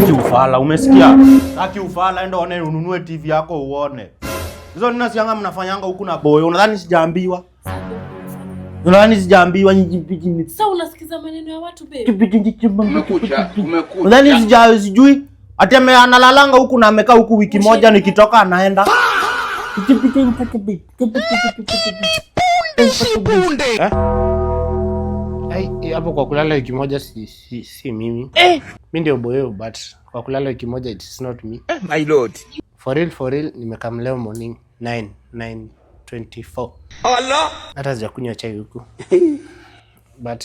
Taki ufala, umesikia? Taki ufala, enda one ununue TV yako uone. Hizo nina sianga mnafanyanga huku na boy. Unadhani sijaambiwa? Unadhani sijaambiwa nyinyi? Sasa unasikiza maneno ya watu babe. Umekucha. Unadhani sijui? Ati analalanga huku na amekaa huku wiki moja nikitoka anaenda. Hapo kwa kulala wiki moja si mimi. Mimi ndio boyo but kwa kulala wiki moja it's not me. My lord. For real nimekam leo morning 9:24. Allah. Hata sijakunywa chai huku. But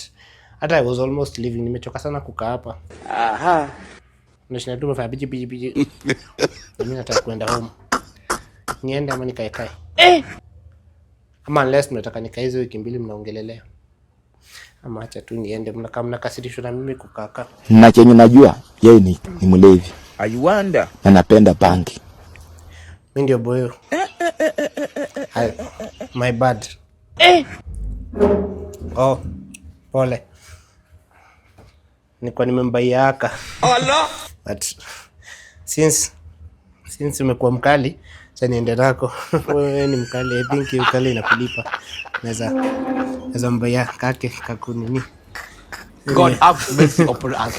hata I was almost leaving. Nimechoka sana kukaa hapa. Aha. Nashinda tu mfanya biji. Mimi nataka kwenda home. Niende ama nikae. Ama unless mnataka nikae hizo wiki mbili mnaongelelea. Ama acha tu niende, mnakasirishwa na mimi kukaa. Na chenye najua yeye ni mlevi. I wonder. Anapenda bangi. Mimi ndio boyo. My bad. Oh, pole. Nilikuwa nimembaia haka. Allah. But since umekuwa mkali, sasa niende nako. Wewe ni mkali, I think ukali inakulipa. Naweza mbaya kake kakunini. God have mercy upon us.